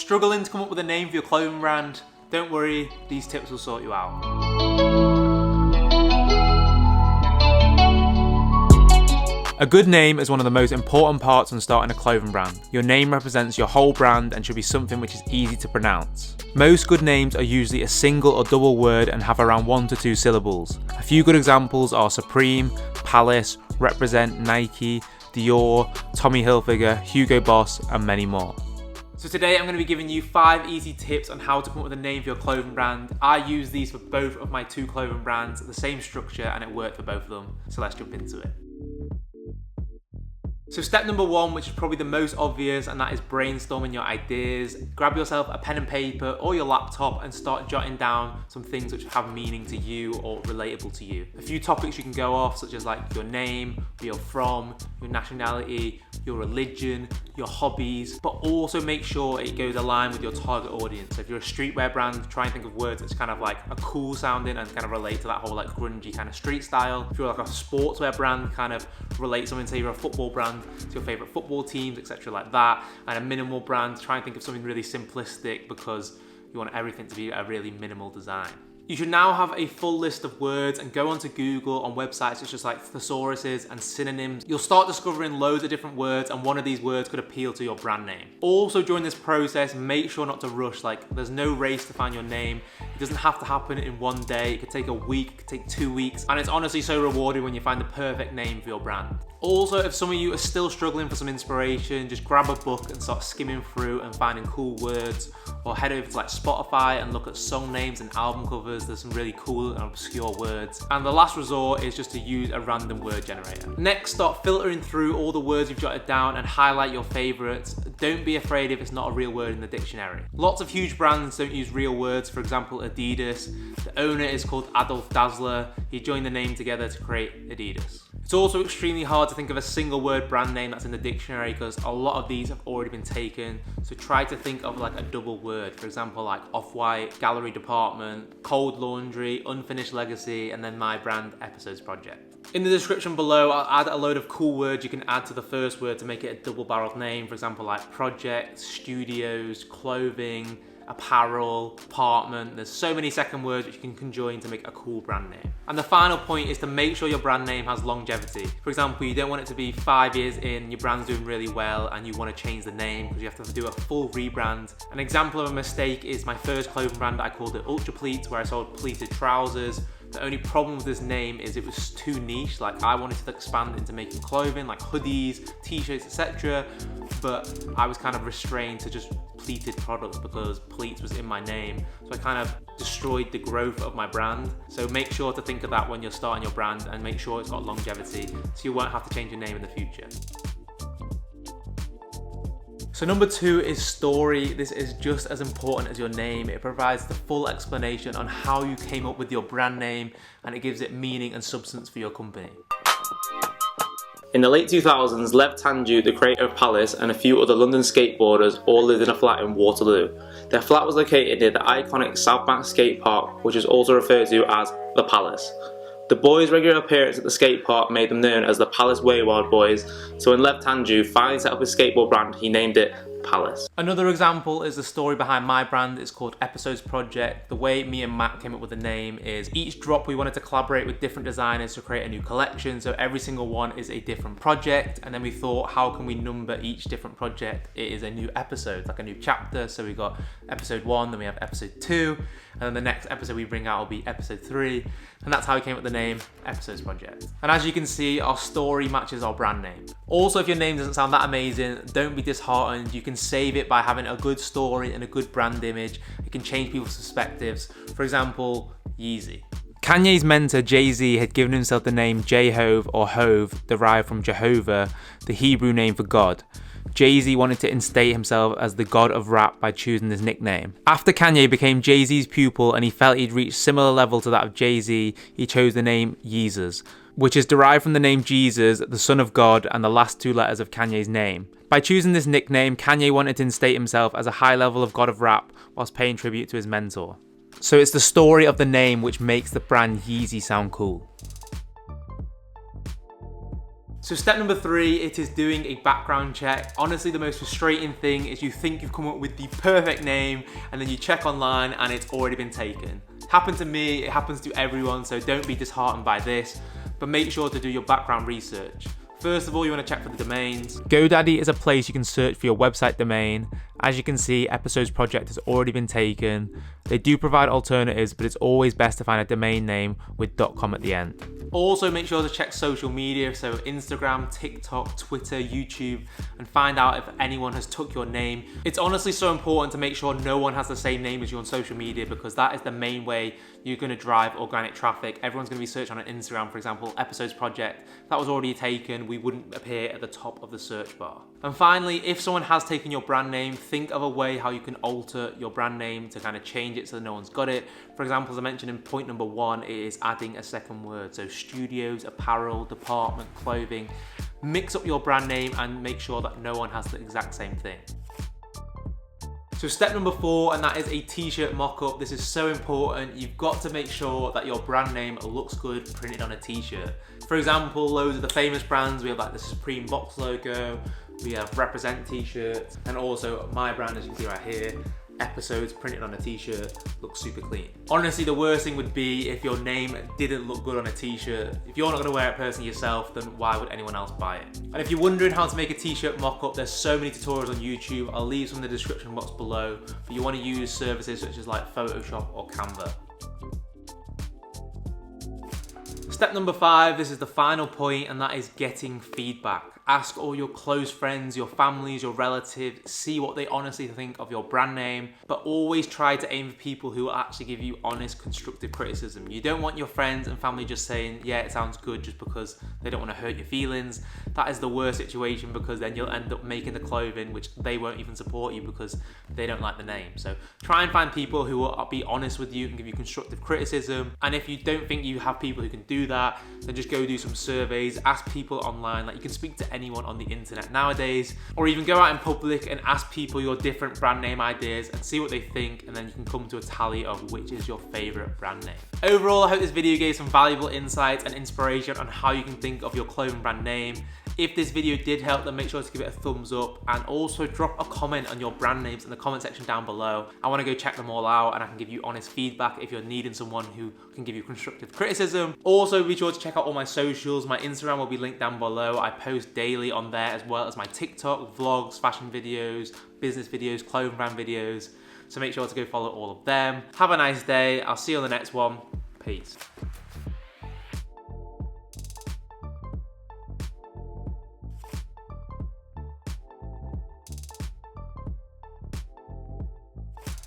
Struggling to come up with a name for your clothing brand? Don't worry, these tips will sort you out. A good name is one of the most important parts on starting a clothing brand. Your name represents your whole brand and should be something which is easy to pronounce. Most good names are usually a single or double word and have around 1 to 2 syllables. A few good examples are Supreme, Palace, Represent, Nike, Dior, Tommy Hilfiger, Hugo Boss, and many more. So today I'm going to be giving you 5 easy tips on how to come up with a name for your clothing brand. I use these for both of my 2 clothing brands, the same structure, and it worked for both of them. So let's jump into it. So step number 1, which is probably the most obvious, and that is brainstorming your ideas. Grab yourself a pen and paper or your laptop and start jotting down some things which have meaning to you or relatable to you. A few topics you can go off, such as like your name, where you're from, your nationality, your religion, your hobbies, but also make sure it goes aligned with your target audience. So if you're a streetwear brand, try and think of words that's kind of like a cool sounding and kind of relate to that whole like grungy kind of street style. If you're like a sportswear brand, kind of relate something, say you're a football brand, to your favorite football teams, etc. like that. And a minimal brand, try and think of something really simplistic because you want everything to be a really minimal design. You should now have a full list of words and go onto Google on websites such as like thesauruses and synonyms. You'll start discovering loads of different words and one of these words could appeal to your brand name. Also during this process, make sure not to rush. Like there's no race to find your name. It doesn't have to happen in one day. It could take a week, it could take 2 weeks. And it's honestly so rewarding when you find the perfect name for your brand. Also, if some of you are still struggling for some inspiration, just grab a book and start skimming through and finding cool words, or head over to like Spotify and look at song names and album covers. There's some really cool and obscure words. And the last resort is just to use a random word generator. Next, start filtering through all the words you've jotted down and highlight your favorites. Don't be afraid if it's not a real word in the dictionary. Lots of huge brands don't use real words. For example, Adidas. The owner is called Adolf Dassler. He joined the name together to create Adidas. It's also extremely hard to think of a single word brand name that's in the dictionary because a lot of these have already been taken. So try to think of like a double word. For example, like Off-White, Gallery Department, Cold Laundry, Unfinished Legacy, and then my brand Episodes Project. In the description below, I'll add a load of cool words you can add to the first word to make it a double-barreled name. For example, like project, studios, clothing, apparel, apartment. There's so many second words which you can conjoin to make a cool brand name. And the final point is to make sure your brand name has longevity. For example, you don't want it to be 5 years in, your brand's doing really well and you want to change the name because you have to do a full rebrand. An example of a mistake is my first clothing brand. I called it Ultra Pleats, where I sold pleated trousers. The only problem with this name is it was too niche. Like I wanted to expand into making clothing like hoodies, t-shirts, etc. But I was kind of restrained to just pleated products because pleats was in my name. So I kind of destroyed the growth of my brand. So make sure to think of that when you're starting your brand and make sure it's got longevity so you won't have to change your name in the future. So number 2 is story. This is just as important as your name. It provides the full explanation on how you came up with your brand name and it gives it meaning and substance for your company. In the late 2000s, Lev Tanju, the creator of Palace, and a few other London skateboarders all lived in a flat in Waterloo. Their flat was located near the iconic South Bank skate park, which is also referred to as the Palace. The boys' regular appearance at the skate park made them known as the Palace Wayward Boys, so when Lev Tanju finally set up his skateboard brand, he named it Palace. Another example is the story behind my brand. It's called Episodes Project. The way me and Matt came up with the name is each drop we wanted to collaborate with different designers to create a new collection, so every single one is a different project, and then we thought, how can we number each different project? It is a new episode, like a new chapter. So we got episode 1, then we have episode 2, and then the next episode we bring out will be episode 3, and that's how we came up with the name Episodes Project. And as you can see, our story matches our brand name. Also, if your name doesn't sound that amazing, don't be disheartened. You can save it by having a good story and a good brand image. It can change people's perspectives. For example, Yeezy. Kanye's mentor Jay-Z had given himself the name J-Hove or Hove, derived from Jehovah, the Hebrew name for God. Jay-Z wanted to instate himself as the god of rap by choosing this nickname. After Kanye became Jay-Z's pupil and he felt he'd reached similar level to that of Jay-Z, he chose the name Yeezus, which is derived from the name Jesus, the son of God, and the last 2 letters of Kanye's name. By choosing this nickname, Kanye wanted to instate himself as a high level of god of rap whilst paying tribute to his mentor. So it's the story of the name which makes the brand Yeezy sound cool. So step number 3, it is doing a background check. Honestly, the most frustrating thing is you think you've come up with the perfect name and then you check online and it's already been taken. It happened to me, it happens to everyone, so don't be disheartened by this, but make sure to do your background research. First of all, you want to check for the domains. GoDaddy is a place you can search for your website domain. As you can see, Episodes Project has already been taken. They do provide alternatives, but it's always best to find a domain name with .com at the end. Also, make sure to check social media, so Instagram, TikTok, Twitter, YouTube, and find out if anyone has took your name. It's honestly so important to make sure no one has the same name as you on social media, because that is the main way you're going to drive organic traffic. Everyone's going to be searching on Instagram, for example, Episodes Project. If that was already taken, we wouldn't appear at the top of the search bar. And finally, if someone has taken your brand name, think of a way how you can alter your brand name to kind of change it so that no one's got it. For example, as I mentioned in point number 1, it is adding a second word. So studios, apparel, department, clothing. Mix up your brand name and make sure that no one has the exact same thing. So step number 4, and that is a t-shirt mock-up. This is so important. You've got to make sure that your brand name looks good printed on a t-shirt. For example, loads of the famous brands, we have like the Supreme box logo, we have Represent t-shirts, and also my brand, as you can see right here, Episodes printed on a t-shirt, looks super clean. Honestly, the worst thing would be if your name didn't look good on a t-shirt. If you're not gonna wear it personally yourself, then why would anyone else buy it? And if you're wondering how to make a t-shirt mock-up, there's so many tutorials on YouTube. I'll leave some in the description box below, but you wanna use services such as like Photoshop or Canva. Step number 5, this is the final point, and that is getting feedback. Ask all your close friends, your families, your relatives, see what they honestly think of your brand name, but always try to aim for people who will actually give you honest, constructive criticism. You don't want your friends and family just saying, yeah, it sounds good, just because they don't want to hurt your feelings. That is the worst situation, because then you'll end up making the clothing which they won't even support you because they don't like the name. So try and find people who will be honest with you and give you constructive criticism. And if you don't think you have people who can do that, then just go do some surveys, ask people online. Like, you can speak to anyone on the internet nowadays, or even go out in public and ask people your different brand name ideas and see what they think, and then you can come to a tally of which is your favorite brand name. Overall, I hope this video gave some valuable insights and inspiration on how you can think of your clothing brand name. If this video did help, then make sure to give it a thumbs up, and also drop a comment on your brand names in the comment section down below. I want to go check them all out, and I can give you honest feedback if you're needing someone who can give you constructive criticism. Also, be sure to check out all my socials. My Instagram will be linked down below. I post daily on there, as well as my TikTok, vlogs, fashion videos, business videos, clothing brand videos. So make sure to go follow all of them. Have a nice day. I'll see you on the next one. Peace.